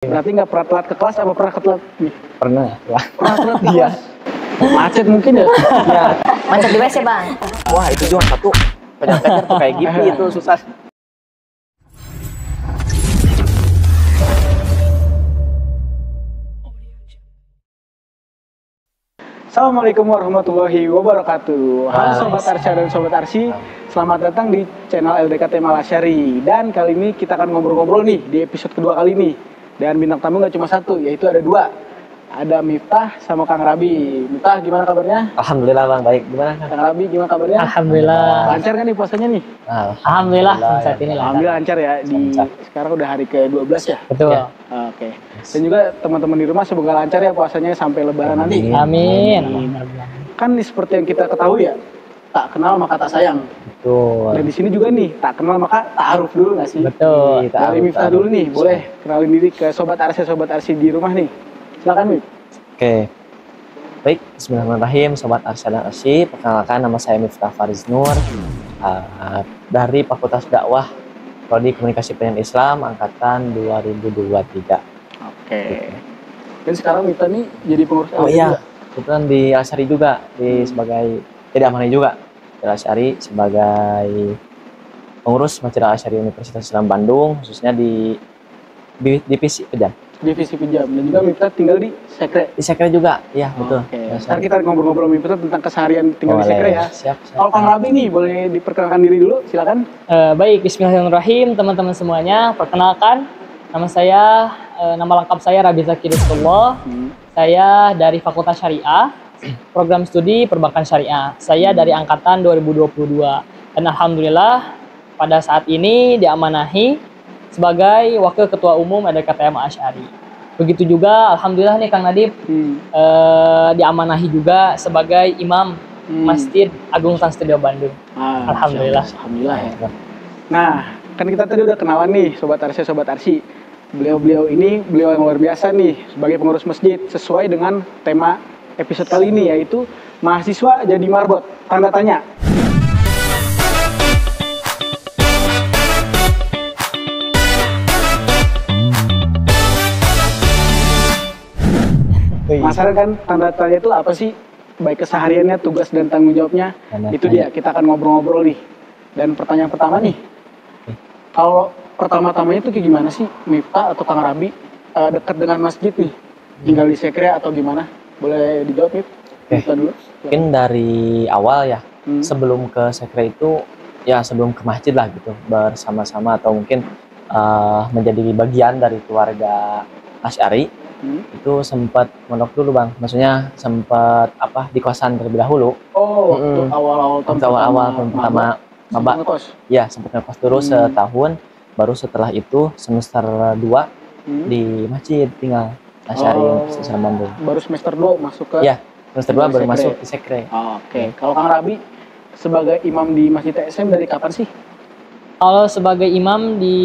Berarti nggak pernah telat ke kelas apa pernah telat nih? Pernah lah. Pernah telat ke Iya. kelas? Macet mungkin ya? Iya. Macet di WC, Bang. Wah, itu juga satu penyakitnya tuh kayak gitu itu susah. Assalamualaikum warahmatullahi wabarakatuh. Halo Sobat Arsya dan Sobat Arsi, selamat datang di channel LDKT Malasyari. Dan kali ini kita akan ngobrol-ngobrol nih di episode kedua kali ini. Dan bintang tamu nggak cuma satu, yaitu ada dua. Ada Miftah sama Kang Rabi. Miftah gimana kabarnya? Alhamdulillah Bang, baik. Gimana Kang? Kang Rabi gimana kabarnya? Alhamdulillah. Lancar kan nih puasanya nih? Alhamdulillah saat ini lah. Alhamdulillah lancar ya. Lancar. Sekarang udah hari ke-12 ya? Betul. Ya. Oke. Dan juga teman-teman di rumah semoga lancar ya puasanya sampai lebaran nanti. Amin. Kan nih seperti yang kita ketahui ya, tak kenal maka tak sayang. Betul. Dan di sini juga nih, tak kenal maka ta'aruf dulu nggak sih? Betul. Dari Miftah dulu nih, boleh kenalin diri ke Sobat Arsi di rumah nih. Silakan Mif. Oke. Baik, bismillahirrahmanirrahim, Sobat Arsya dan Arsi. Perkenalkan, nama saya Miftah Fariz Nur, dari Fakultas Dakwah Prodi Komunikasi Pendidikan Islam angkatan 2023. Oke. Dan sekarang Miftah nih jadi pengurus Oh LDK iya, juga. kebetulan di Asyari juga, sebagai jadi amanah juga di Asyari sebagai pengurus Masjid Al-Asyari Universitas Islam Bandung, khususnya di divisi Pejan. Divisi Pejam. Dan juga Miftah tinggal di Sekre. Di Sekre juga, iya betul. Oke. Ntar kita ngobrol-ngobrol Miftah tentang keseharian tinggal di Sekre ya. Siap. Kalau Kang Rabi nih, boleh diperkenalkan diri dulu, silakan. Baik, bismillahirrahmanirrahim teman-teman semuanya. Perkenalkan, nama saya, nama lengkap saya Rabi Zakir Rizqullah. Saya dari Fakultas Syariah, program studi Perbankan Syariah. Saya dari angkatan 2022. Dan alhamdulillah pada saat ini diamanahi sebagai Wakil Ketua Umum LDKTM Asy'ari. Begitu juga alhamdulillah nih Kang Nadib diamanahi juga sebagai Imam Masjid Agung Trans Studio Bandung. Alhamdulillah. Alhamdulillah ya. Nah, kan kita tadi udah kenalan nih Sobat Arsi. Beliau yang luar biasa nih sebagai pengurus masjid sesuai dengan tema episode kali ini yaitu mahasiswa jadi marbot, tanda tanya. Masalah kan tanda tanya itu apa sih? Baik kesehariannya, tugas dan tanggung jawabnya. Itu dia, kita akan ngobrol-ngobrol nih. Dan pertanyaan pertama nih, kalau pertama-tamanya itu kayak gimana sih Miftah atau Kang Rabi dekat dengan masjid nih? Tinggal di Sekre atau gimana? Boleh dijawab Miftah dulu. Mungkin dari awal ya, sebelum ke Sekre itu, ya sebelum ke masjid lah gitu, bersama-sama atau mungkin menjadi bagian dari keluarga Asy'ari. Itu sempat mondok dulu Bang, maksudnya sempat di kosan terlebih dahulu. Oh, waktu awal-awal tahun pertama maba. Ya, sempat ngekos dulu setahun, baru setelah itu semester 2 di masjid tinggal Asy'ari Universitas Islam Bandung. Baru semester 2 masuk ke. Ya, semester 2 baru Sekre. masuk di Sekre. Oke. Kalau Kang Rabi sebagai imam di Masjid TSM dari kapan sih? Kalau sebagai imam di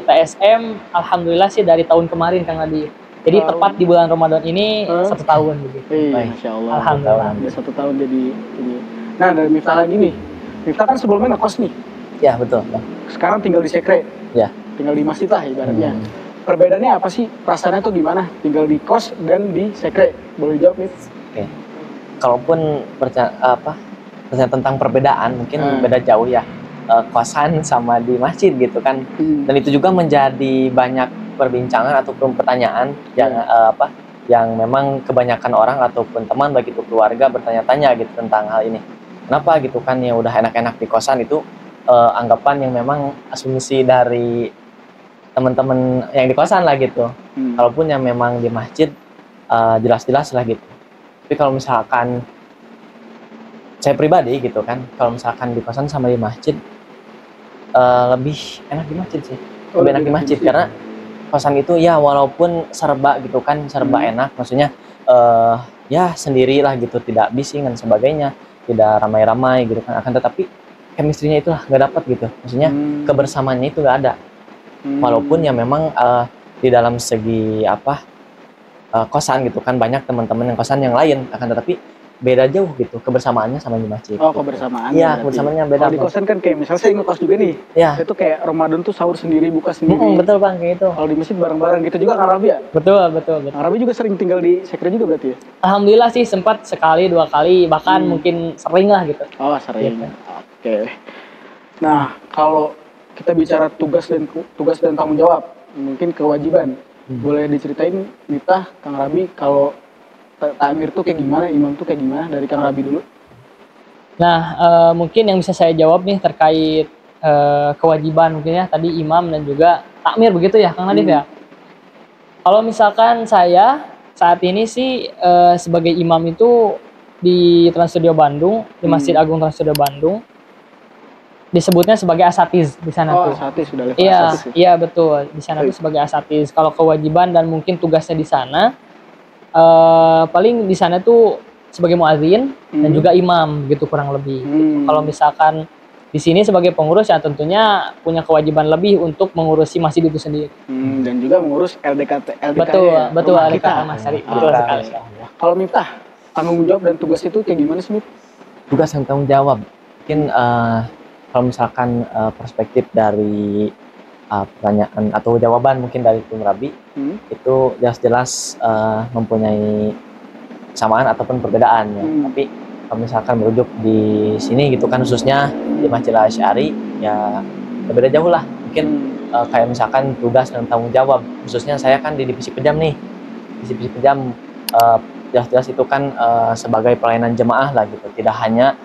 TSM, alhamdulillah sih dari tahun kemarin Kang Nadib. Jadi tepat di bulan Ramadan ini 1 tahun begitu. Masya Allah. Alhamdulillah. Udah 1 tahun jadi ini. Nah, dari Miftah lagi nih. Miftah kan sebelumnya ngekos nih. Ya, betul Bang. Sekarang tinggal di Sekre. Ya. Tinggal di masjid lah ibaratnya. Perbedaannya apa sih? Perasaannya tuh gimana? Tinggal di kos dan di Sekre. Boleh jawab nih? Oke. Kalaupun pertanyaan tentang perbedaan mungkin beda jauh ya. Kosan sama di masjid gitu kan. Dan itu juga menjadi banyak perbincangan ataupun pertanyaan yang memang kebanyakan orang ataupun teman baik itu keluarga bertanya-tanya gitu tentang hal ini. Kenapa gitu kan ya udah enak-enak di kosan itu anggapan yang memang asumsi dari teman-teman yang di kosan lah gitu. Kalaupun yang memang di masjid jelas-jelas lah gitu. Tapi kalau misalkan saya pribadi gitu kan, kalau misalkan di kosan sama di masjid lebih enak di masjid sih. Lebih enak di masjid karena kosan itu ya walaupun serba gitu kan, serba enak, maksudnya ya sendirilah gitu, tidak bising dan sebagainya, tidak ramai-ramai gitu kan, akan tetapi chemistry-nya itulah nggak dapat gitu, maksudnya kebersamaannya itu nggak ada. Walaupun ya memang di dalam segi kosan gitu kan banyak teman-teman yang kosan yang lain, akan tetapi beda jauh gitu kebersamaannya sama di masjid. Oh, kebersamaan. Iya, kebersamaannya beda. Kalau di kosan kan kayak misalnya saya ngekos juga nih. Iya. Itu kayak Ramadan tuh sahur sendiri, buka sendiri. Betul Bang, kayak itu. Kalau di masjid bareng-bareng gitu juga Kang Rabi ya? Betul, betul, betul. Kang Rabi juga sering tinggal di sekre juga berarti ya? Alhamdulillah sih sempat sekali, 2 kali, bahkan mungkin sering lah gitu. Oh, sering. Gitu. Oke. Nah, kalau kita bicara tugas dan tanggung jawab, mungkin kewajiban. Boleh diceritain Miftah, Kang Rabi, kalau takmir tuh kayak gimana, imam tuh kayak gimana, dari Kang Rabi dulu? Nah, mungkin yang bisa saya jawab nih terkait kewajiban mungkin ya tadi imam dan juga takmir begitu ya Kang Nadif ya. Kalau misalkan saya saat ini sih sebagai imam itu di Trans Studio Bandung, di Masjid Agung Trans Studio Bandung, disebutnya sebagai asatiz di sana tuh. Asatiz sudah level Iya, asatiz. iya betul. Di sana tuh sebagai asatiz. Kalau kewajiban dan mungkin tugasnya di sana paling di sana tuh sebagai muadzin dan juga imam gitu kurang lebih. Kalau misalkan di sini sebagai pengurus ya tentunya punya kewajiban lebih untuk mengurusi masjid itu sendiri. Dan juga mengurus LDKT Betul, ya, betul rumah LDKT kita. Mas Syari. Betul sekali. Kalau Miftah, tanggung jawab dan tugas itu kayak gimana sih, Miftah? Tugas dan tanggung jawab. Mungkin kalau misalkan perspektif dari pertanyaan atau jawaban mungkin dari Tim Rabi itu jelas-jelas mempunyai kesamaan ataupun perbedaan ya. Tapi kalau misalkan merujuk di sini gitu kan khususnya di Masjid Al-Asy'ari ya berbeda jauh lah. Mungkin kayak misalkan tugas dan tanggung jawab khususnya saya kan di divisi pejam nih. Divisi pejam jelas-jelas itu kan sebagai pelayanan jemaah lah gitu. Tidak hanya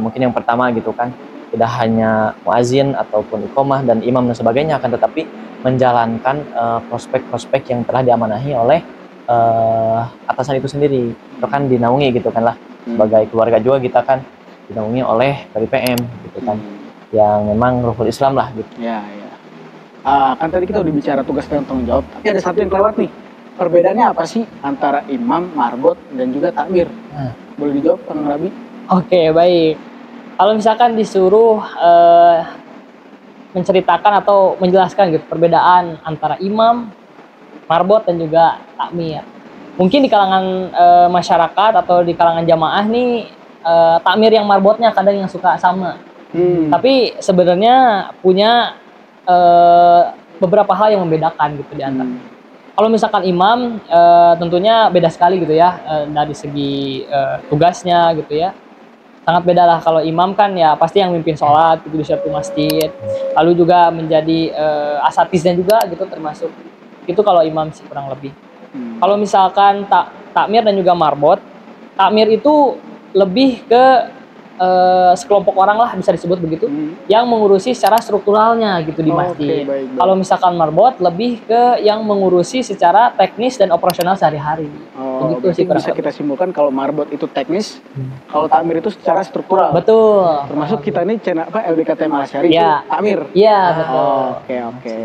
mungkin yang pertama gitu kan tidak hanya muazin ataupun iqomah dan imam dan sebagainya, akan tetapi menjalankan prospek-prospek yang telah diamanahi oleh atasan itu sendiri. Itu kan dinaungi gitu kan lah, sebagai keluarga juga kita kan dinaungi oleh PDPM gitu kan, yang memang ruhul Islam lah gitu. Ya, ya. Kan tadi kita udah bicara tugas dan tanggung jawab, tapi ada satu yang kelewat nih. Perbedaannya apa sih antara imam, marbot, dan juga takmir? Boleh dijawab, Kang Rabi? Oke, baik. Kalau misalkan disuruh menceritakan atau menjelaskan gitu perbedaan antara imam, marbot dan juga takmir. Mungkin di kalangan masyarakat atau di kalangan jamaah nih takmir yang marbotnya kadang yang suka sama. Tapi sebenarnya punya beberapa hal yang membedakan gitu di antara. Kalau misalkan imam tentunya beda sekali gitu ya dari segi tugasnya gitu ya. Sangat beda lah. Kalau imam kan ya pasti yang mimpin sholat gitu di suatu masjid, lalu juga menjadi asatiznya juga gitu termasuk itu kalau imam sih kurang lebih. Kalau misalkan takmir dan juga marbot, takmir itu lebih ke sekelompok orang lah bisa disebut begitu yang mengurusi secara strukturalnya gitu di masjid. Kalau misalkan marbot lebih ke yang mengurusi secara teknis dan operasional sehari-hari. Begitu sih bisa kita simpulkan kalau marbot itu teknis, kalau takmir itu secara struktural. Betul. Termasuk kita ini channel apa LDKT Al-Asy'ari itu takmir. Iya, betul. Oke.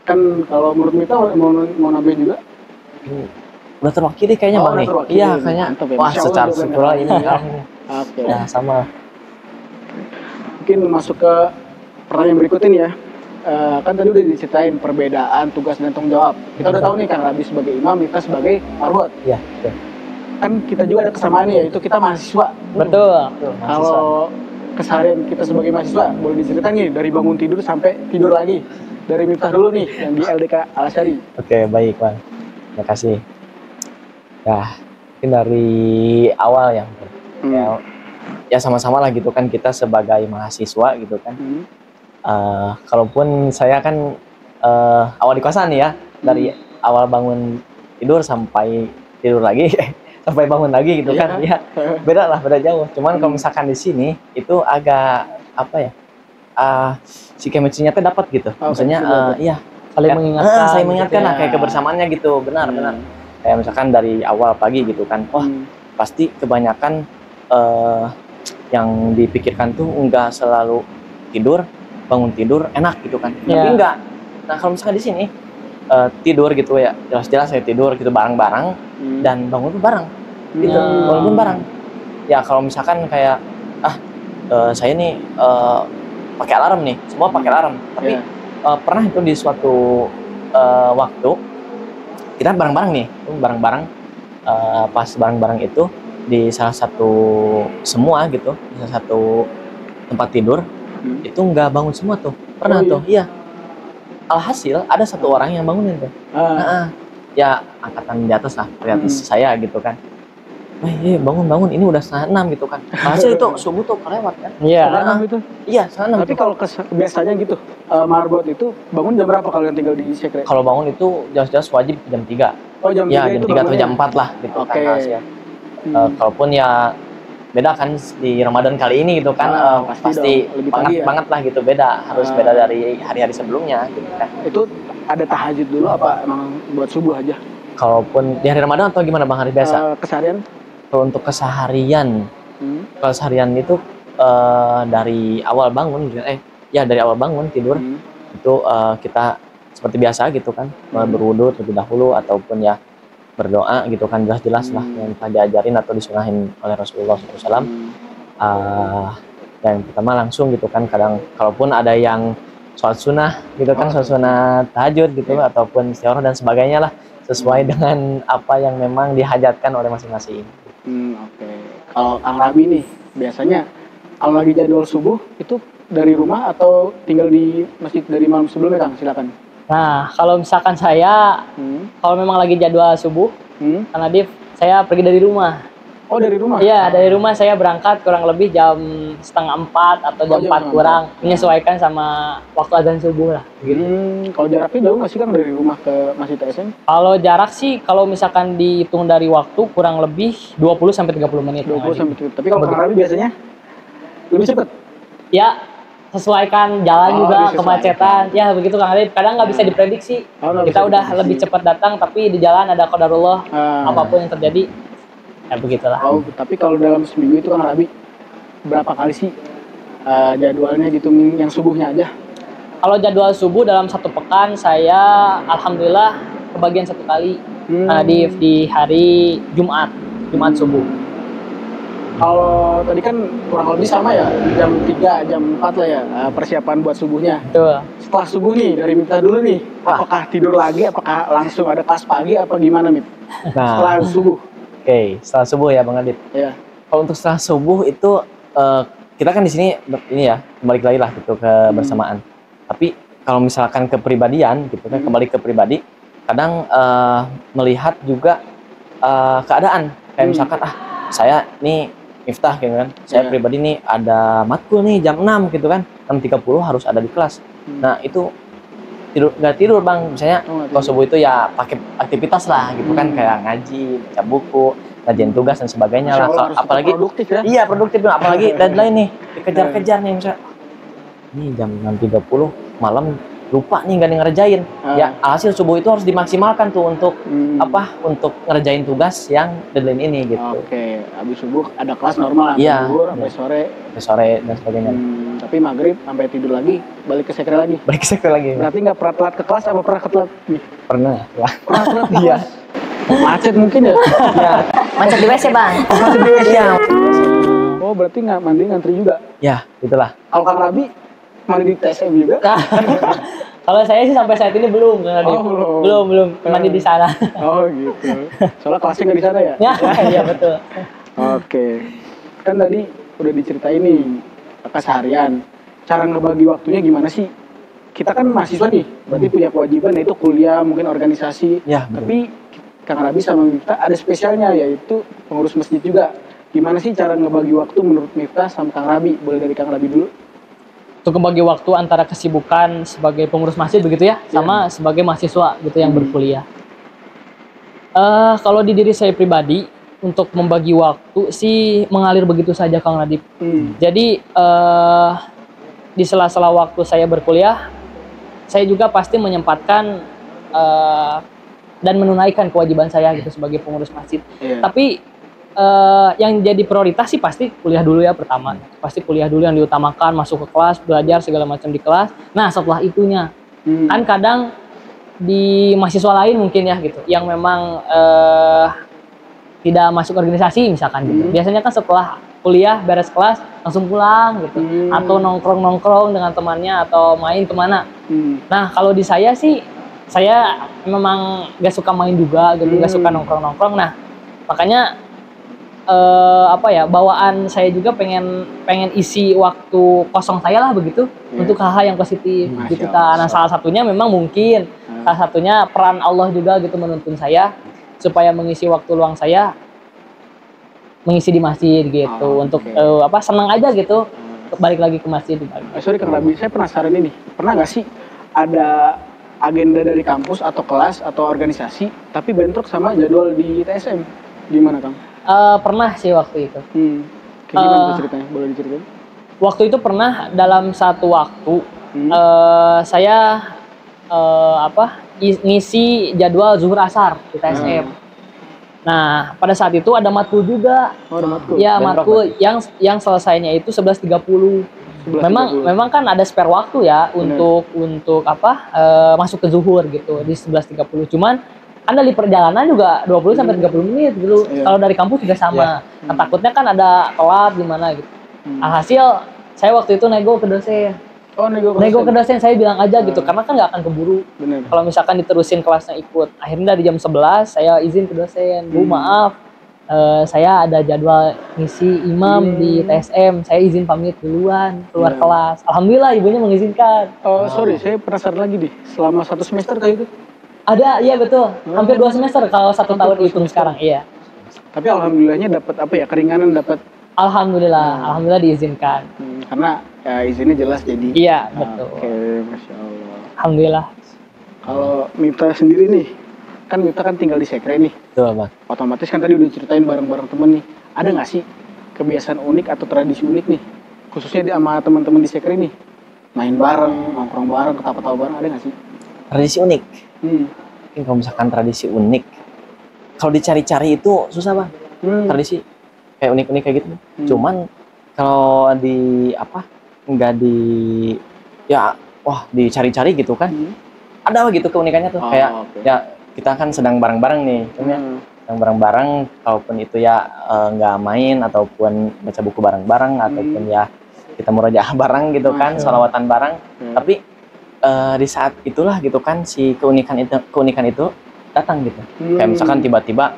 Kan kalau menurut Mita mau nambahin juga? Udah terwakili kayaknya Bang nih. Iya, kayaknya. Wah, secara struktural ini Oke. Ya, sama. Mungkin masuk ke pertanyaan berikut ini ya. Kan tadi udah diceritain perbedaan tugas dan tanggung jawab. Kita udah tahu nih Kang Rabi sebagai imam, kita sebagai marbot. Iya, betul. Kan kita juga ada kesamaan nih, yaitu kita mahasiswa. Betul. Kalau keseharian kita sebagai mahasiswa, boleh diceritain nih dari bangun tidur sampai tidur lagi. Dari Miftah dulu nih, yang di LDK Al-Asy'ari. Oke, baik Bang. Terima kasih. Ya, mungkin dari awal ya sama-sama lah gitu kan kita sebagai mahasiswa gitu kan. Kalaupun saya kan awal di kosan ya, dari awal bangun tidur sampai tidur lagi sampai bangun lagi gitu kan ya beda jauh. Cuman kalau misalkan di sini itu agak apa ya, si chemistry-nya tuh dapat gitu. Maksudnya iya saling mengingatkan, saling mengingatkan lah kayak kebersamaannya gitu, benar. Kayak misalkan dari awal pagi gitu kan, wah pasti kebanyakan yang dipikirkan tuh enggak selalu tidur, bangun tidur enak gitu kan, tapi enggak. Nah kalau misalkan di sini tidur gitu ya, jelas-jelas saya tidur gitu bareng-bareng dan bangun tuh bareng gitu, walaupun bareng. Ya kalau misalkan kayak saya nih pakai alarm nih, semua pakai alarm, tapi pernah itu di suatu waktu kita bareng-bareng nih, pas bareng-bareng itu di salah satu semua gitu, di salah satu tempat tidur itu nggak bangun semua tuh. Pernah tuh, iya. Alhasil ada satu orang yang bangunin tuh. Ya angkatan di atas lah, di atas saya gitu kan. Bangun, ini udah 5:30 gitu kan. Alhasil itu subuh tuh kelewat kan. Iya. 5:30 itu. Iya, 5:30. Tapi kalau biasanya gitu, marbot itu bangun jam berapa kalau yang tinggal di sekre? Kalau bangun itu jelas-jelas wajib jam 3. Oh, jam 3 ya, jam itu 3 atau bangunnya? jam 4 lah gitu kan hasilnya. Kalaupun ya beda kan di Ramadan kali ini gitu kan, pasti lebih banget pagi ya? banget lah gitu, beda, harus beda dari hari-hari sebelumnya gitu kan. Itu ada tahajud dulu apa emang buat subuh aja? Kalaupun di hari Ramadan atau gimana Bang, hari biasa? Keseharian? Kalau untuk keseharian, kalau seharian itu dari awal bangun, dari awal bangun tidur itu kita seperti biasa gitu kan, berwudu terlebih dahulu ataupun ya berdoa gitu kan, jelas-jelas lah yang telah diajarin atau disunahin oleh Rasulullah SAW. Yang pertama langsung gitu kan, kadang kalaupun ada yang sholat sunnah gitu kan, sholat sunnah tahajud gitu ataupun istighfar dan sebagainya lah, sesuai dengan apa yang memang dihajatkan oleh masing-masing. Oke. Kalau Kang Rabi nih, biasanya kalau lagi jadwal subuh itu dari rumah atau tinggal di masjid dari malam sebelumnya, Kang? Silakan. Nah, kalau misalkan saya, kalau memang lagi jadwal subuh, Kang Nadif, saya pergi dari rumah. Oh, dari rumah? Iya, dari rumah saya berangkat kurang lebih jam 3:30 atau jam 4 kurang, menyesuaikan sama waktu azan subuh lah. Gitu. Kalau jaraknya jauh nggak sih, Kang, dari rumah ke Masjid TSM? Kalau jarak sih, kalau misalkan dihitung dari waktu, kurang lebih 20-30 menit. 20-30. Tapi kalau Kang Rabi biasanya lebih cepat? Ya, sesuaikan jalan juga, kemacetan. Ya, begitu Kang Nadif. Kadang nggak bisa diprediksi. Kita udah lebih cepat datang, tapi di jalan ada qadarullah, apapun yang terjadi. Ya begitulah. Oh, tapi kalau dalam seminggu itu Kang Rabi berapa kali sih jadwalnya dihitungin yang subuhnya aja? Kalau jadwal subuh dalam satu pekan saya alhamdulillah kebagian 1 kali di hari Jumat subuh. Kalau tadi kan kurang lebih sama ya, jam 3, jam 4 lah ya persiapan buat subuhnya. Betul. Setelah subuh nih, dari Miftah dulu nih, apakah tidur lagi, apakah langsung ada kelas pagi, apa gimana Mit? Setelah subuh. Oke, setelah subuh ya Bang Adit. Iya. Kalau untuk setelah subuh itu kita kan di sini ini ya, balik lagi lah gitu ke bersamaan. Tapi kalau misalkan kepribadian gitu kan, kembali ke pribadi, kadang melihat juga keadaan. Kayak misalkan saya nih Miftah gitu kan, saya pribadi nih ada matkul nih jam 6 gitu kan, 6:30 harus ada di kelas. Nah itu nggak tidur Bang, misalnya kalau subuh itu ya pakai aktivitas lah gitu kan, kayak ngaji, baca buku, ngajiin tugas dan sebagainya lah. Apalagi produktif ya? Iya produktif, apalagi deadline nih dikejar-kejar nih, misalnya ini jam 6:30 malam lupa nih nggak ngerjain. Ya hasil subuh itu harus dimaksimalkan tuh untuk untuk ngerjain tugas yang deadline ini gitu. Oke, habis subuh ada kelas normal sampai sore dan sebagainya. Tapi maghrib sampai tidur lagi, balik ke sekre lagi. Berarti nggak pernah telat ke kelas, apa pernah telat nih? Pernah telat ke kelas. Macet mungkin ya? Macet di WC Bang. Macet di WC. Oh, berarti nggak mandi ngantri juga? Ya, itulah. Kalau Kang Rabi mandi di TSM juga? Kalau saya sih sampai saat ini belum, belum mandi di sana. Oh gitu. Soalnya kelasnya nggak di sana ya? Iya betul. Oke. Kan tadi udah diceritain nih keseharian. Cara ngebagi waktunya gimana sih? Kita kan mahasiswa nih, berarti punya kewajiban yaitu kuliah, mungkin organisasi. Ya, tapi Kang Rabi sama Miftah ada spesialnya, yaitu pengurus masjid juga. Gimana sih cara ngebagi waktu menurut Miftah sama Kang Rabi? Boleh dari Kang Rabi dulu. Untuk membagi waktu antara kesibukan sebagai pengurus masjid begitu ya, sama sebagai mahasiswa gitu yang berkuliah. Kalau di diri saya pribadi, untuk membagi waktu sih mengalir begitu saja Kang Nadif. Jadi di sela-sela waktu saya berkuliah, saya juga pasti menyempatkan dan menunaikan kewajiban saya gitu sebagai pengurus masjid. Tapi yang jadi prioritas sih pasti kuliah dulu ya pertama. Pasti kuliah dulu yang diutamakan, masuk ke kelas, belajar segala macam di kelas. Nah setelah itunya, kan kadang di mahasiswa lain mungkin ya gitu, yang memang tidak masuk organisasi misalkan gitu. Biasanya kan setelah kuliah beres kelas langsung pulang gitu, atau nongkrong dengan temannya atau main kemana. Nah kalau di saya sih, saya memang gak suka main juga gitu, gak suka nongkrong. Nah makanya apa ya, bawaan saya juga pengen isi waktu kosong saya lah begitu untuk hal-hal yang positif gitu kan. Nah, salah satunya memang mungkin salah satunya peran Allah juga gitu menuntun saya supaya mengisi waktu luang saya mengisi di masjid gitu untuk apa, senang aja gitu balik lagi ke masjid. Sorry Kang Rabi, saya penasaran ini, pernah nggak sih ada agenda dari kampus atau kelas atau organisasi tapi bentrok sama jadwal di TSM? Gimana Kang? Pernah sih waktu itu. Kayak gimana tuh ceritanya? Boleh diceritain? Waktu itu pernah dalam satu waktu saya ngisi jadwal zuhur asar di TSM. Nah, pada saat itu ada matkul juga. Oh, ada matkul. Ya, matkul yang selesainya itu 11.30. Memang kan ada spare waktu ya untuk masuk ke zuhur gitu di 11.30. Cuman kan dari perjalanan juga 20 sampai 30 menit gitu. Kalau dari kampus juga sama. Nah, takutnya kan ada telat gimana gitu. Alhasil saya waktu itu nego ke dosen. Oh, nego ke dosen, saya bilang aja gitu karena kan nggak akan keburu. Kalau misalkan diterusin kelasnya ikut. Akhirnya dari jam 11 saya izin ke dosen. Bu, maaf. Saya ada jadwal ngisi imam di TSM. Saya izin pamit duluan keluar kelas. Alhamdulillah ibunya mengizinkan. Oh, sorry, saya penasaran lagi deh. Selama 1 semester kayak gitu? Ada, iya betul. Hampir 2 semester kalau 1 tahun hitung sekarang, iya. Tapi alhamdulillahnya dapat apa ya, keringanan dapat. Alhamdulillah diizinkan. Karena ya, izinnya jelas jadi. Iya, betul. Oke, Masya Allah. Alhamdulillah. Kalau Miftah sendiri nih, kan Miftah kan tinggal di Sekre nih. Betul, Bang. Otomatis kan tadi udah ceritain bareng-bareng temen nih. Ada nggak sih kebiasaan unik atau tradisi unik nih? Khususnya sama teman-teman di Sekre nih. Main bareng, nongkrong bareng, ketawa-tawa bareng, ada nggak sih? Tradisi unik. Mungkin kalau misalkan tradisi unik, kalau dicari-cari itu susah Bang. Tradisi kayak unik-unik kayak gitu. Cuman kalau nggak dicari-cari gitu kan, ada gitu keunikannya tuh. Ya kita kan sedang bareng-bareng nih, sedang bareng-bareng, kalaupun itu ya nggak main ataupun baca buku bareng-bareng ataupun ya kita murojaah bareng gitu kan, sholawatan bareng. Tapi di saat itulah gitu kan si keunikan itu datang gitu. Kayak misalkan tiba-tiba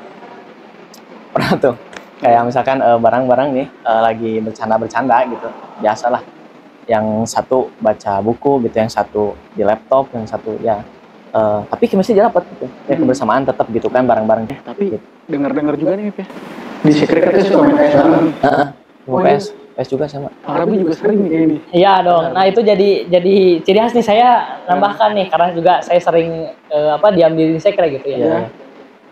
pernah tuh kayak misalkan barang-barang nih lagi bercanda gitu, biasalah yang satu baca buku gitu, yang satu di laptop, yang satu ya tapi mesti dapat gitu ya, kebersamaan tetap gitu kan bareng-bareng. Tapi gitu. Dengar-dengar juga nih Mip ya, di Secret katanya suka main PS bareng. PS juga sama. Arabi juga sering nih kayak ini. Iya dong. Nah itu jadi ciri khas nih, saya nambahkan nih karena juga saya sering diam di Secret gitu ya.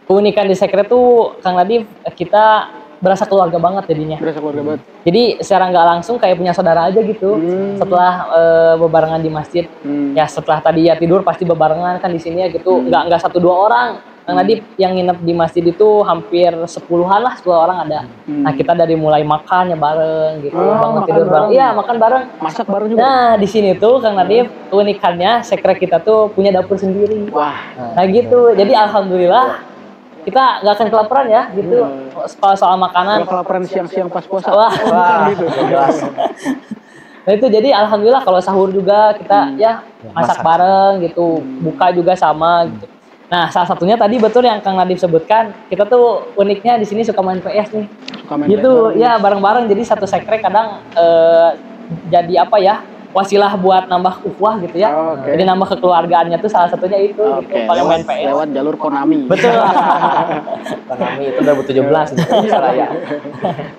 Keunikan di Secret tuh Kang Nadif, kita berasa keluarga banget jadinya. Berasa keluarga banget. Jadi secara nggak langsung kayak punya saudara aja gitu. Setelah bebarengan di masjid, ya setelah tadi ya tidur pasti bebarengan kan di sini ya gitu. Nggak 1-2 orang. Kang Nadif yang nginep di masjid itu hampir 10-an lah, 10 orang ada. Nah kita dari mulai makannya bareng gitu, bangun tidur bareng. Iya makan bareng. Masak bareng juga. Nah di sini tuh Kang Nadif keunikannya Secret kita tuh punya dapur sendiri. Wah. Nah gitu. Jadi alhamdulillah kita nggak akan kelaparan ya gitu. Kalau soal makanan. Kalau kelaparan siang-siang pas puasa. Wah. Gitu. Nah itu jadi alhamdulillah kalau sahur juga kita ya masak bareng gitu, buka juga sama gitu. Nah salah satunya tadi betul yang Kang Nadif sebutkan, kita tuh uniknya di sini suka main PS nih. Suka main gitu PS ya bareng-bareng, jadi satu sekre kadang jadi wasilah buat nambah ukhuwah gitu ya. Jadi nambah kekeluargaannya tuh salah satunya itu gitu, paling main PS. Lewat jalur Konami. Betul. Konami itu 2017 gitu. Ya.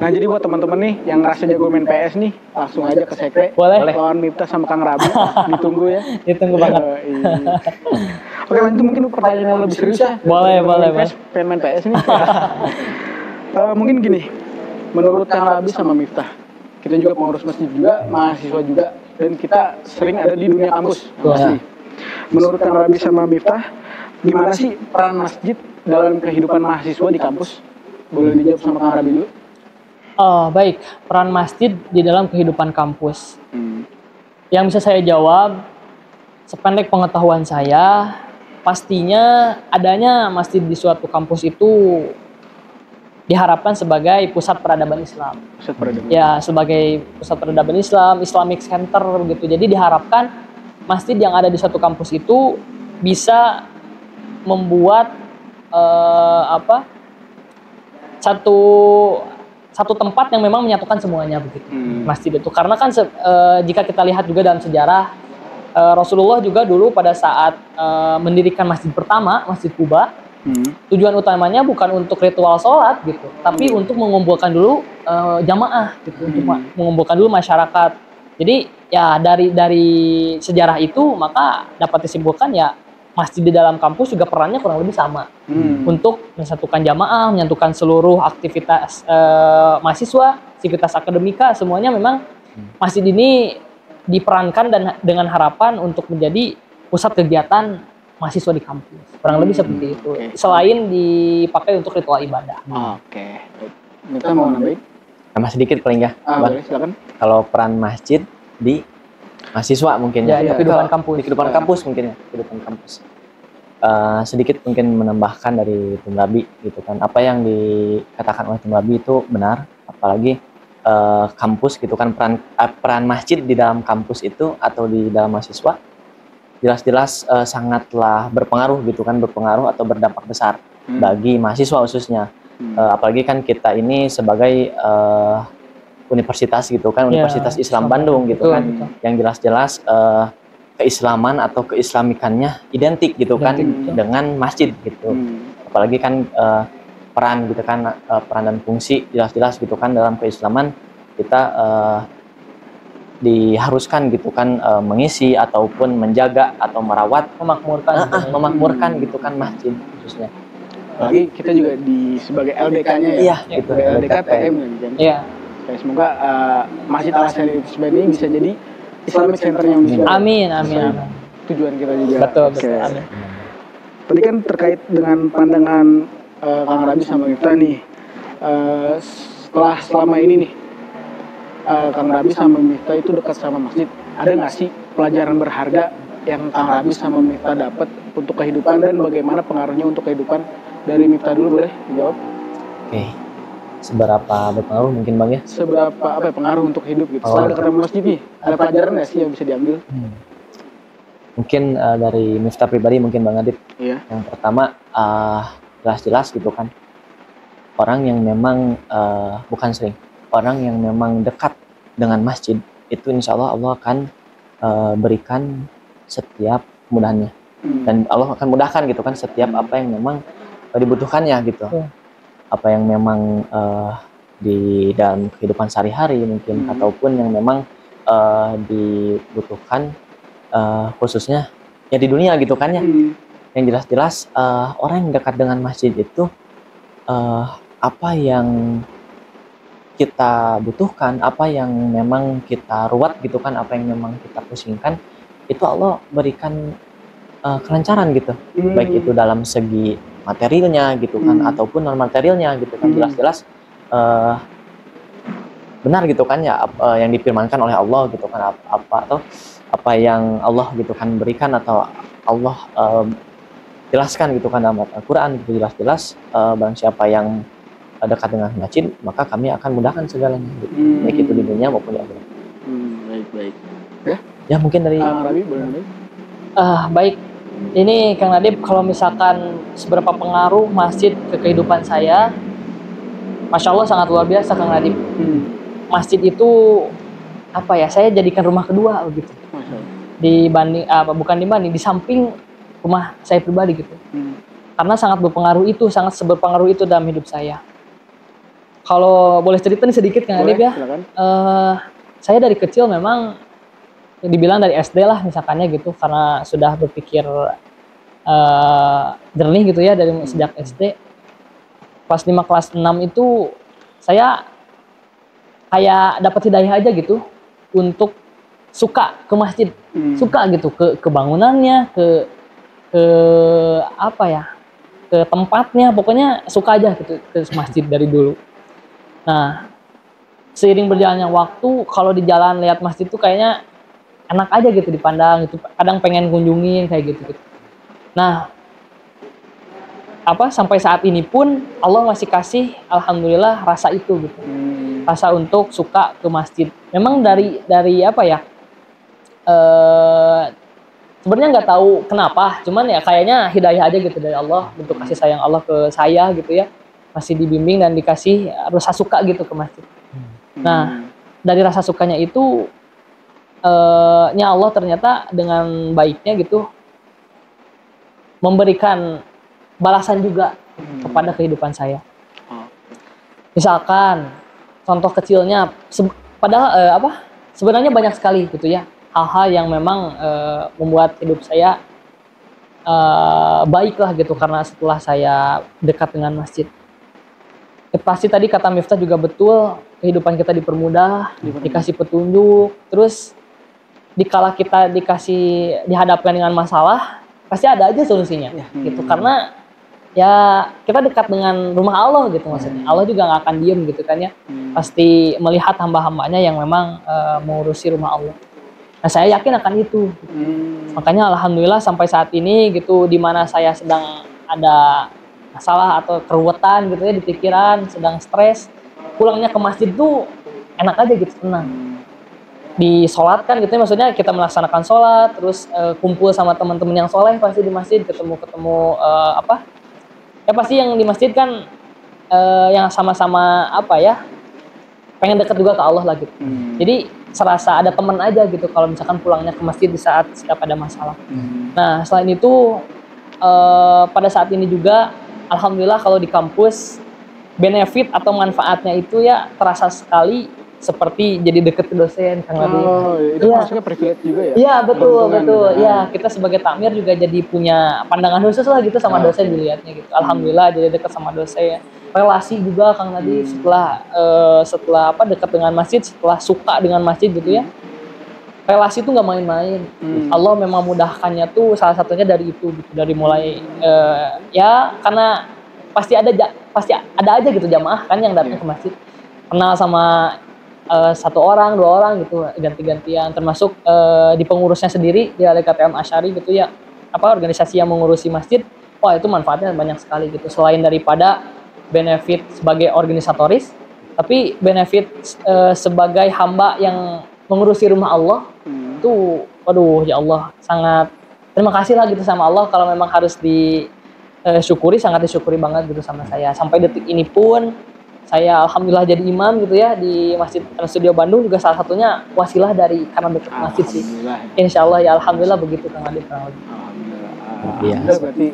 Nah jadi buat teman-teman nih yang ngerasa jago main PS nih, langsung aja ke Sekre. Boleh. Lawan Miftah sama Kang Rabi. Ditunggu ya. Ditunggu banget. Oke, lanjut mungkin pertanyaan yang lebih serius ya. Boleh. Pengen main PS nih. Mungkin gini, menurut Kang Rabi sama Miftah, kita juga pengurus masjid juga, mahasiswa juga, dan kita sering ada di dunia kampus. Menurut Kang Rabi sama Miftah, gimana sih peran masjid dalam kehidupan mahasiswa di kampus? Boleh dijawab sama Kang Rabi dulu? Baik, peran masjid di dalam kehidupan kampus. Yang bisa saya jawab, sependek pengetahuan saya, pastinya adanya masjid di suatu kampus itu diharapkan sebagai pusat peradaban Islam. Pusat peradaban. Ya, sebagai pusat peradaban Islam, Islamic Center gitu. Jadi diharapkan masjid yang ada di suatu kampus itu bisa membuat satu satu tempat yang memang menyatukan semuanya begitu. Masjid itu karena kan jika kita lihat juga dalam sejarah Rasulullah juga dulu pada saat mendirikan masjid pertama, Masjid Kuba, tujuan utamanya bukan untuk ritual sholat gitu, tapi untuk mengumpulkan dulu jamaah gitu, untuk mengumpulkan dulu masyarakat. Jadi ya dari sejarah itu maka dapat disimpulkan ya masjid di dalam kampus juga perannya kurang lebih sama untuk menyatukan jamaah, menyatukan seluruh aktivitas mahasiswa, aktivitas akademika, semuanya memang masjid ini diperankan dan dengan harapan untuk menjadi pusat kegiatan mahasiswa di kampus. Kurang lebih seperti itu. Selain dipakai untuk ritual ibadah. Oke. Kita mau nambahin? Nama sedikit paling ya. Boleh, silakan. Kalau peran masjid di mahasiswa mungkin ya, kehidupan kampus. Di kehidupan kampus mungkin ya, kehidupan kampus. Sedikit mungkin menambahkan dari Tim Rabi gitu kan. Apa yang dikatakan oleh Tim Rabi itu benar, apalagi kampus gitu kan, peran masjid di dalam kampus itu atau di dalam mahasiswa jelas-jelas sangatlah berpengaruh gitu kan, berpengaruh atau berdampak besar bagi mahasiswa khususnya. Apalagi kan kita ini sebagai universitas gitu kan, Universitas Islam Bandung gitu kan, yang jelas-jelas keislaman atau keislamikannya identik gitu kan dengan masjid gitu. Apalagi kan peran gitu kan, peran dan fungsi jelas-jelas gitu kan dalam keislaman kita diharuskan gitu kan mengisi ataupun menjaga atau merawat, memakmurkan gitu kan masjid khususnya. Apalagi kita juga sebagai LDK-nya ya, gitu, LDK TM kan. Iya. Semoga Masjid Al Azhar ini bisa jadi Islamic Center-nya Indonesia. Amin. Tujuan kita juga. Betul. Amin. Tadi kan terkait dengan pandangan Kang Rabi sama kita nih, selama ini nih Kang Rabi sama Miftah itu dekat sama masjid, ada nggak sih pelajaran berharga yang Kang Rabi sama Miftah dapat untuk kehidupan dan bagaimana pengaruhnya untuk kehidupan? Dari Miftah dulu boleh dijawab? Oke. Seberapa berpengaruh mungkin Bang ya? Seberapa pengaruh untuk hidup gitu? Setelah dekat sama masjid nih, ada pelajaran nggak sih yang bisa diambil? Mungkin dari Miftah pribadi mungkin Bang Adib. Iya. Yang pertama jelas-jelas gitu kan, orang yang memang orang yang memang dekat dengan masjid itu insya Allah akan berikan setiap kemudahannya, dan Allah akan mudahkan gitu kan setiap apa yang memang dibutuhkannya gitu. Apa yang memang di dalam kehidupan sehari-hari mungkin ataupun yang memang dibutuhkan khususnya ya di dunia gitu kan ya. Yang jelas-jelas orang yang dekat dengan masjid itu apa yang kita butuhkan, apa yang memang kita ruwet gitu kan, apa yang memang kita pusingkan, itu Allah berikan kelancaran gitu. Baik itu dalam segi materialnya gitu kan, ataupun non materialnya gitu kan. Jelas-jelas benar gitu kan ya yang difirmankan oleh Allah gitu kan, apa yang Allah gitu kan berikan atau Allah jelaskan gitu kan dalam Al-Quran gitu, jelas-jelas barang siapa yang dekat dengan masjid maka kami akan mudahkan segalanya gitu. Baik itu di dunia maupun di akhirat. Baik. Ya mungkin dari Rabi boleh. Baik. Ini Kang Nadib, kalau misalkan seberapa pengaruh masjid ke kehidupan saya, Masya Allah sangat luar biasa Kang Nadib. Masjid itu apa ya? Saya jadikan rumah kedua begitu. Di samping rumah saya pribadi gitu. Karena sangat berpengaruh itu dalam hidup saya. Kalau boleh cerita nih sedikit Kang Nadib ya. Saya dari kecil memang dibilang dari SD lah misalkannya gitu, karena sudah berpikir jernih gitu ya dari sejak SD. Kelas 5, kelas 6 itu saya kayak dapat hidayah aja gitu untuk suka ke masjid, suka gitu ke bangunannya, ke apa ya, ke tempatnya, pokoknya suka aja gitu ke masjid dari dulu. Nah, seiring berjalannya waktu, kalau di jalan lihat masjid tuh kayaknya enak aja gitu dipandang gitu, kadang pengen kunjungin kayak gitu. Nah, sampai saat ini pun Allah masih kasih alhamdulillah rasa itu gitu. Rasa untuk suka ke masjid. Memang dari apa ya? Sebenarnya nggak tahu kenapa, cuman ya kayaknya hidayah aja gitu dari Allah, bentuk kasih sayang Allah ke saya gitu ya. masih dibimbing dan dikasih rasa suka gitu ke masjid. Nah, dari rasa sukanya itu nya Allah ternyata dengan baiknya gitu memberikan balasan juga kepada kehidupan saya. Misalkan contoh kecilnya, padahal sebenarnya banyak sekali gitu ya hal-hal yang memang membuat hidup saya baiklah gitu karena setelah saya dekat dengan masjid. Pasti tadi kata Miftah juga betul, kehidupan kita dipermudah, dikasih petunjuk, terus dikala kita dihadapkan dengan masalah, pasti ada aja solusinya, gitu. Karena ya kita dekat dengan rumah Allah gitu maksudnya. Allah juga nggak akan diem gitu kan ya, pasti melihat hamba-hambanya yang memang mengurusi rumah Allah. Nah saya yakin akan itu. Makanya alhamdulillah sampai saat ini gitu, di mana saya sedang ada masalah atau keruwetan gitu ya di pikiran, sedang stres, pulangnya ke masjid tuh enak aja gitu, tenang. Disolatkan gitu ya, maksudnya kita melaksanakan sholat, terus kumpul sama teman-teman yang soleh pasti di masjid, ketemu ya pasti yang di masjid kan yang sama-sama pengen dekat juga ke Allah lah gitu. Jadi serasa ada teman aja gitu kalau misalkan pulangnya ke masjid di saat setiap ada masalah. Nah selain itu pada saat ini juga alhamdulillah kalau di kampus benefit atau manfaatnya itu ya terasa sekali, seperti jadi deket ke dosen Kang Nabi. Itu maksudnya privilege juga ya? Iya betul. Ya kita sebagai takmir juga jadi punya pandangan khusus lah gitu sama dosen dilihatnya gitu. Alhamdulillah jadi deket sama dosen. Relasi juga Kang Nabi setelah dekat dengan masjid, setelah suka dengan masjid gitu ya. Relasi itu nggak main-main. Allah memang mudahkannya tuh salah satunya dari itu gitu, dari mulai ya karena pasti ada aja gitu jamaah kan yang datang ke masjid, kenal sama satu orang, dua orang gitu ganti-gantian, termasuk di pengurusnya sendiri di LKTM Asy'ari gitu ya, organisasi yang mengurusi masjid. Wah itu manfaatnya banyak sekali gitu, selain daripada benefit sebagai organisatoris, tapi benefit sebagai hamba yang mengurusi rumah Allah itu, waduh ya Allah, sangat terima kasih lah gitu sama Allah kalau memang harus disyukuri, sangat disyukuri banget gitu sama saya. Sampai detik ini pun saya alhamdulillah jadi imam gitu ya di Masjid Trans Studio Bandung, juga salah satunya wasilah dari karena dekat masjid sih. Insya Allah ya alhamdulillah begitu Kang Adit. Alhamdulillah. Berarti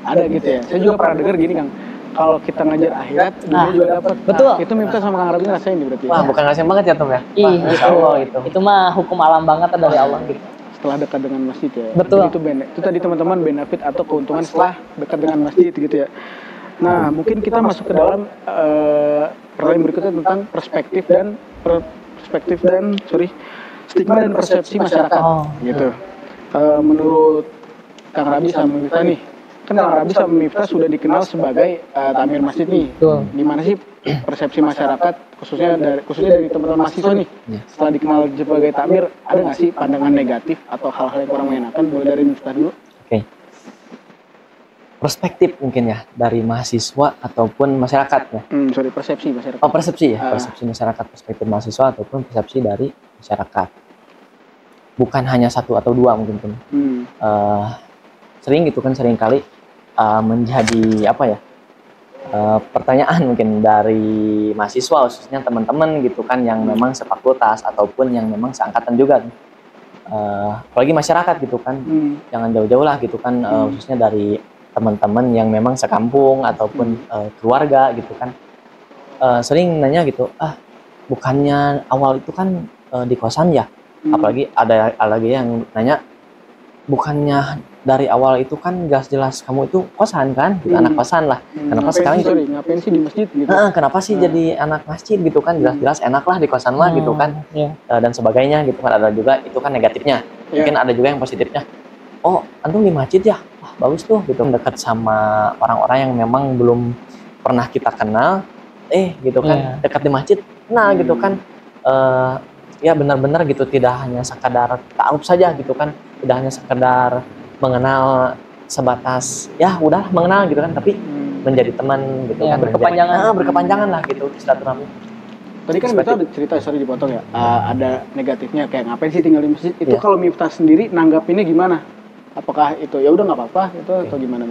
ada gitu ya. Saya juga pernah dengar gini Kang, kalau kita ngajar akhirat, dunia juga dapat. Betul. Itu Miftah sama Kang Rabi ngerasain nih berarti. Wah, bukan ngerasain banget ya, Tom ya? Insya Allah itu. Itu mah hukum alam banget dari Allah gitu. Setelah dekat dengan masjid ya. Betul. Jadi itu tadi teman-teman benefit atau keuntungan setelah dekat dengan masjid gitu ya. Nah, mungkin kita masuk ke dalam pertanyaan berikutnya tentang perspektif dan stigma dan persepsi masyarakat gitu. Menurut Kang Rabi sama Miftah nih, kan Kang Rabi sama Miftah sudah dikenal sebagai takmir masjid nih. Gimana sih persepsi masyarakat khususnya dari teman-teman mahasiswa nih, setelah dikenal sebagai takmir, ada nggak sih pandangan negatif atau hal-hal yang kurang mengenakan? Boleh dari Miftah dulu. Oke. Perspektif mungkin ya dari mahasiswa ataupun masyarakat ya. Persepsi masyarakat. Oh, persepsi ya, persepsi masyarakat, perspektif mahasiswa ataupun persepsi dari masyarakat. Bukan hanya satu atau dua mungkin pun. Sering gitu kan, sering kali menjadi pertanyaan mungkin dari mahasiswa, khususnya teman-teman gitu kan yang memang sefakultas ataupun yang memang seangkatan juga. Apalagi masyarakat gitu kan, jangan jauh-jauh lah gitu kan, khususnya dari teman-teman yang memang sekampung ataupun keluarga gitu kan, sering nanya gitu, bukannya awal itu kan di kosan ya, apalagi ada lagi yang nanya, bukannya dari awal itu kan jelas-jelas kamu itu kosan kan, gitu, anak kosan lah, kenapa sekarang ngapain sih di masjid gitu? Kenapa sih jadi anak masjid gitu kan, jelas-jelas enak lah di kosan lah gitu kan, dan sebagainya gitu kan. Ada juga itu kan negatifnya, mungkin ada juga yang positifnya. Oh, antum di masjid ya? Wah, bagus tuh gitu, dekat sama orang-orang yang memang belum pernah kita kenal, gitu kan, dekat di masjid, kenal gitu kan. Ya benar-benar gitu, tidak hanya sekadar ta'aruf saja gitu kan, tidak hanya sekedar mengenal sebatas ya udah mengenal gitu kan, tapi menjadi teman gitu kan, berkepanjangan lah gitu silaturahmi. Tadi kan Miftah ada cerita, sorry dipotong ya, ada negatifnya kayak ngapain sih tinggal di masjid itu. Kalau Miftah sendiri nanggapinnya gimana? Apakah itu ya udah nggak apa-apa itu atau gimana?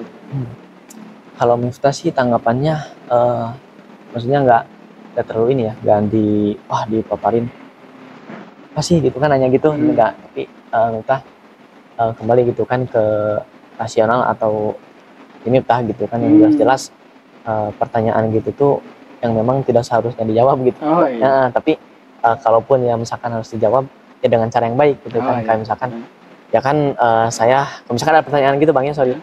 Kalau Miftah sih tanggapannya maksudnya nggak terlalu ini ya, nggak dipaparin apa sih gitu kan, hanya gitu enggak, tapi Miftah kembali gitu kan ke rasional atau ini Miftah gitu kan, yang jelas pertanyaan gitu tuh yang memang tidak seharusnya dijawab gitu. Nah, tapi kalaupun ya misalkan harus dijawab ya dengan cara yang baik gitu kan, kayak misalkan ya kan saya kalau misalkan ada pertanyaan gitu Bang ya, sorry,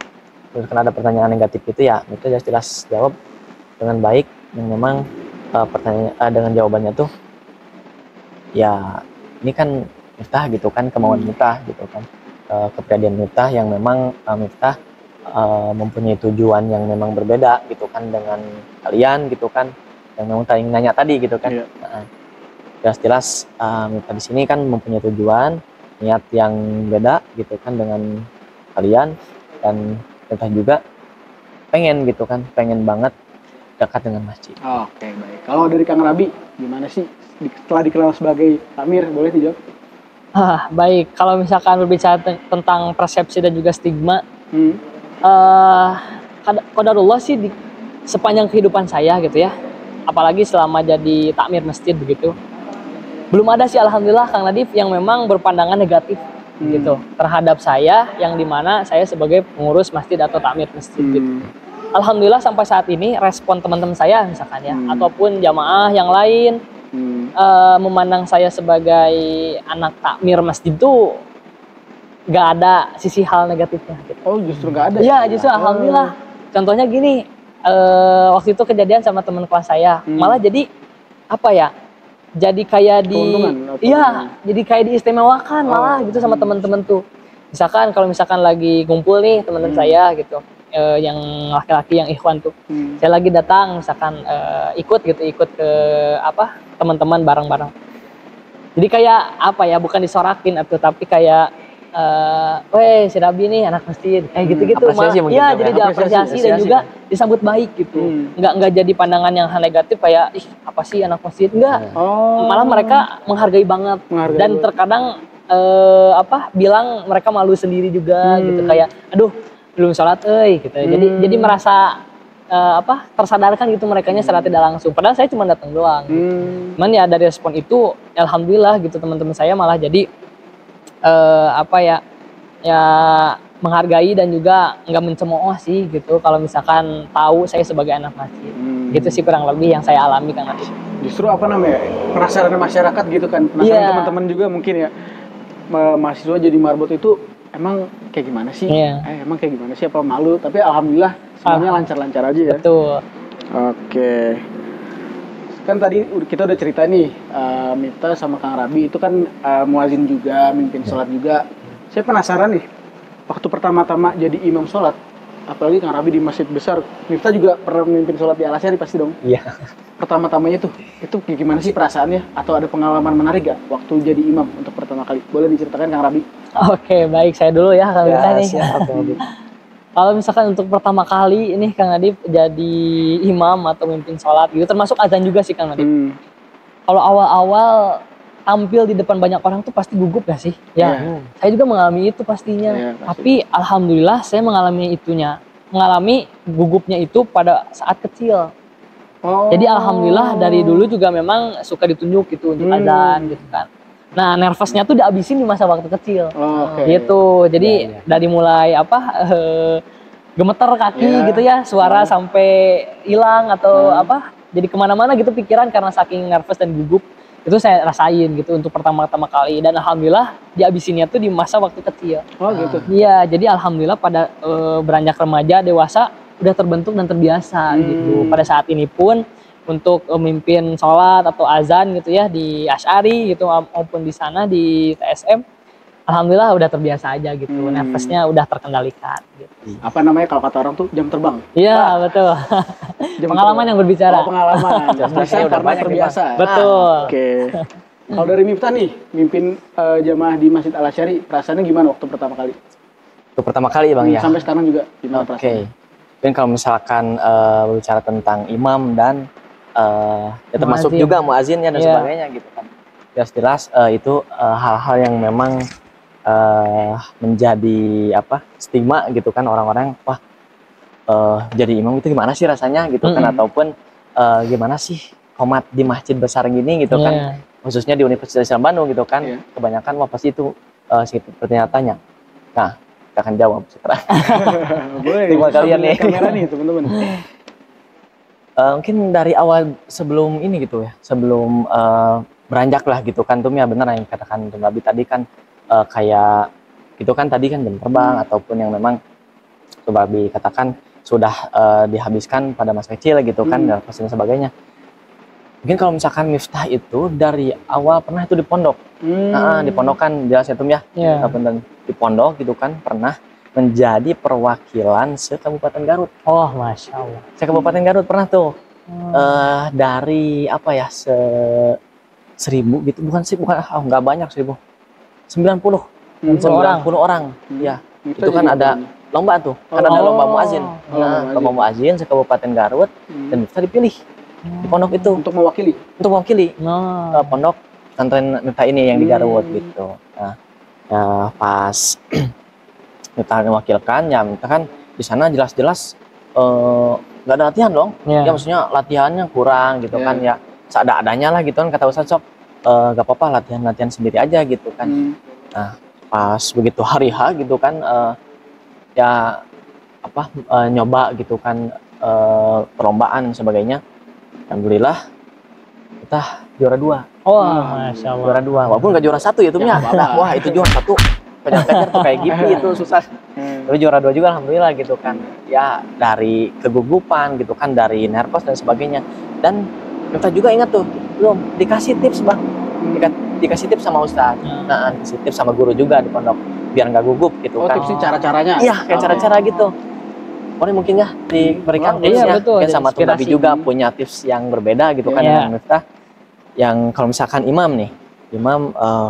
misalkan ada pertanyaan negatif gitu ya itu jelas jawab dengan baik, yang memang pertanyaan dengan jawabannya tuh ya ini kan Miftah gitu kan, kemauan Miftah gitu kan, kepribadian Miftah yang memang Miftah mempunyai tujuan yang memang berbeda gitu kan dengan kalian gitu kan, yang memang tadi nanya tadi gitu kan. Jelas-jelas Miftah di sini kan mempunyai tujuan, niat yang beda gitu kan dengan kalian, dan Miftah juga pengen gitu kan, pengen banget dekat dengan masjid. Oke, baik. Kalau dari Kang Rabi, gimana sih setelah dikenal sebagai takmir, boleh dijawab? Baik, kalau misalkan berbicara tentang persepsi dan juga stigma, qadarullah sih di sepanjang kehidupan saya gitu ya, apalagi selama jadi takmir masjid begitu, belum ada sih alhamdulillah Kang Nadif yang memang berpandangan negatif gitu terhadap saya, yang dimana saya sebagai pengurus masjid atau takmir masjid gitu. Alhamdulillah sampai saat ini respon teman-teman saya misalkan ya, ataupun jamaah yang lain memandang saya sebagai anak takmir masjid itu nggak ada sisi hal negatifnya gitu. Oh, justru nggak ada? Iya, justru alhamdulillah. Contohnya gini, waktu itu kejadian sama teman kelas saya, malah jadi apa ya, jadi kayak jadi kayak diistimewakan malah gitu sama teman-teman tuh. Misalkan kalau misalkan lagi ngumpul nih teman-teman saya gitu, yang laki-laki yang ikhwan tuh, saya lagi datang misalkan ikut ke teman-teman bareng-bareng, jadi kayak apa ya, bukan disorakin atau tapi kayak weh si Rabi nih anak masjid kayak gitu-gitu malah ya, jadi diapresiasi dan juga disambut baik gitu. Nggak jadi pandangan yang negatif kayak ih apa sih anak masjid, enggak. Malah mereka menghargai banget dan terkadang bilang mereka malu sendiri juga gitu, kayak aduh belum sholat gitu. Jadi merasa tersadarkan gitu merekanya secara tidak langsung, padahal saya cuma datang doang gitu. Cuman ya dari respon itu alhamdulillah gitu, teman-teman saya malah jadi menghargai dan juga nggak mencemooh sih gitu kalau misalkan tahu saya sebagai anak masjid. Gitu sih kurang lebih yang saya alami Kang Nadif. Justru penasaran masyarakat gitu kan, penasaran teman-teman juga mungkin ya, mahasiswa jadi marbot itu emang kayak gimana sih? Emang kayak gimana sih, apa malu? Tapi alhamdulillah semuanya lancar-lancar aja ya. Betul. Oke. Kan tadi kita udah cerita nih, Miftah sama Kang Rabi itu kan muazin juga, mimpin sholat juga. Saya penasaran nih, waktu pertama-tama jadi imam sholat, apalagi Kang Rabi di masjid besar, Miftah juga pernah memimpin sholat di Al-Azhar pasti dong? Iya. Pertama-tamanya itu gimana sih perasaannya? Atau ada pengalaman menarik gak waktu jadi imam untuk pertama kali? Boleh diceritakan Kang Rabi? Oke, baik, saya dulu ya Kang Miftah nih. Kalau misalkan untuk pertama kali ini Kang Nadif jadi imam atau memimpin sholat gitu, termasuk azan juga sih Kang Nadif. Kalau awal-awal tampil di depan banyak orang tuh pasti gugup gak sih? Ya, saya juga mengalami itu pastinya. Tapi alhamdulillah saya mengalami gugupnya itu pada saat kecil. Jadi alhamdulillah dari dulu juga memang suka ditunjuk gitu untuk azan gitu kan. Nah, nervousnya tuh dihabisin di masa waktu kecil. Gitu. Jadi dari mulai gemeter kaki gitu ya, suara sampai hilang atau jadi kemana-mana gitu pikiran karena saking nervous dan gugup. Itu saya rasain gitu untuk pertama-tama kali, dan alhamdulillah dihabisinnya tuh di masa waktu kecil. Gitu. Iya, jadi alhamdulillah pada beranjak remaja, dewasa udah terbentuk dan terbiasa gitu. Pada saat ini pun untuk memimpin sholat atau azan gitu ya di Asy'ari gitu maupun di sana di TSM, alhamdulillah udah terbiasa aja gitu. Nervousnya udah terkendalikan gitu. Apa namanya kalau kata orang tuh jam terbang? Iya, betul. Pengalaman yang berbicara. Pengalaman. Udah banyak terbiasa. Betul. Oke. Kalau dari Miftah nih, mimpin jamaah di Masjid Al-Asy'ari, perasaannya gimana waktu pertama kali? Untuk pertama kali Bang ya. Sampai sekarang juga gimana perasaannya? Dan kalau misalkan berbicara tentang imam dan ya termasuk juga muazinnya dan sebagainya gitu kan, jelas itu hal-hal yang memang menjadi stigma gitu kan, orang-orang wah jadi imam itu gimana sih rasanya gitu kan, ataupun gimana sih qomat di masjid besar gini gitu kan, khususnya di Universitas Islam Bandung gitu kan. Kebanyakan wah pasti itu pertanyaannya. Nah, kita akan jawab sekarang. Boleh. Terima kalian nih. Kamera nih teman-teman. Mungkin dari awal sebelum ini gitu ya, sebelum beranjak lah gitu kan, tuh ya benar yang katakan Tum Rabi tadi kan, kayak itu kan tadi kan jam terbang ataupun yang memang Tum Rabi katakan sudah dihabiskan pada masa kecil gitu kan, dan sebagainya. Mungkin kalau misalkan Miftah itu dari awal pernah itu di pondok, di pondokan jelas ya Tum ya, di pondok gitu kan, pernah menjadi perwakilan se-Kabupaten Garut. Oh, Masya Allah. Se-Kabupaten Garut pernah tuh. Dari apa ya, 1000 gitu, bukan nggak banyak, 90 orang. Ya, itu kan ada lomba tuh, kan ada lomba muazin. Lomba muazin se-Kabupaten Garut, dan bisa dipilih di pondok itu untuk mewakili pondok pesantren Miftah ini yang di Garut gitu. Nah, pas Miftah mewakilkan ya, Miftah kan di sana jelas-jelas nggak ada latihan dong. Ya maksudnya latihannya kurang gitu kan ya, seadanya lah gitu kan, kata Ustaz Sok, gak apa-apa latihan sendiri aja gitu kan. Nah, pas begitu hari H gitu kan, nyoba gitu kan, perlombaan sebagainya. Alhamdulillah kita juara 2. Masya Allah. Juara 2, walaupun nggak juara 1 ya Tum ya. Wah itu juara 1 kejar-kejar tuh kayak gitu itu susah. Tapi juara 2 juga alhamdulillah gitu kan. Ya dari kegugupan gitu kan, dari nervous dan sebagainya. Dan kita juga ingat tuh, belum dikasih tips Bang. Dikasih tips sama Ustaz. Nah, dikasih tips sama guru juga di pondok biar nggak gugup gitu kan. Tipsnya cara-caranya. Iya, kayak cara-cara gitu. Boleh mungkin ya diberikan tipsnya. Betul, Sama Tum Rabi juga punya tips yang berbeda gitu kan dengan Miftah. Yang kalau misalkan imam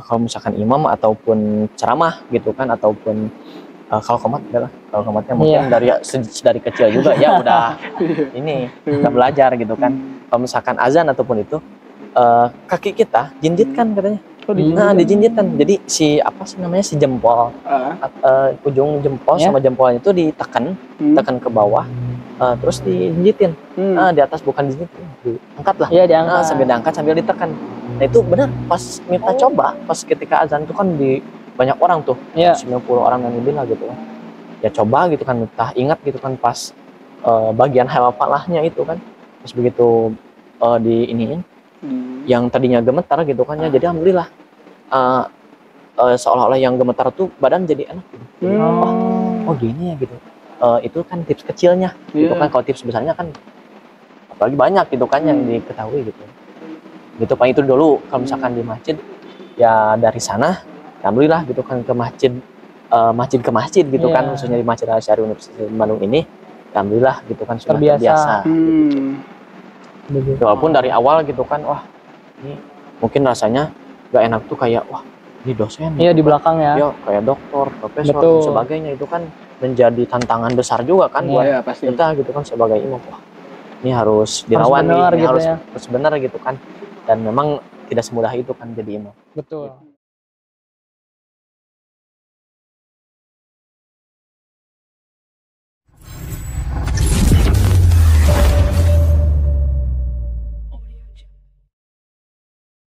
kalau misalkan imam ataupun ceramah gitu kan, ataupun kalau komatnya mungkin dari kecil juga ya udah ini kita belajar gitu kan. Kalau misalkan azan ataupun itu kaki kita jinjitkan katanya. Dijinjitkan. Jadi si jempol, ujung jempol sama jempolnya itu ditekan ke bawah, terus dijinjitin. Di atas bukan dijinjitin, diangkat lah. Diangkat. Sambil diangkat sambil ditekan. Nah itu benar pas Miftah coba, pas ketika azan itu kan di banyak orang tuh, 90 orang yang lebih lah gitu. Ya coba gitu kan, Miftah ingat gitu kan pas bagian hafalahnya itu kan, pas begitu di iniin. Yang tadinya gemetar gitu kan ya, jadi alhamdulillah seolah-olah yang gemetar tuh badan jadi enak gitu. Oh gini ya gitu. Itu kan tips kecilnya gitu kan. Kalau tips besarnya kan apalagi banyak gitu kan yang diketahui gitu. Gitu Pak, itu dulu kalau misalkan di masjid ya, dari sana alhamdulillah gitu kan ke masjid ke masjid gitu kan, khususnya di Masjid Al-Asy'ari Universitas Bandung ini alhamdulillah gitu kan sudah terbiasa. Gitu. Walaupun dari awal gitu kan, wah ini mungkin rasanya gak enak tuh, kayak wah ini dosen di belakang ya, kayak dokter, profesor dan sebagainya, itu kan menjadi tantangan besar juga kan buat kita gitu kan sebagai imam. Wah ini harus dilawan nih, harus benar gitu kan, dan memang tidak semudah itu kan jadi imam. Betul.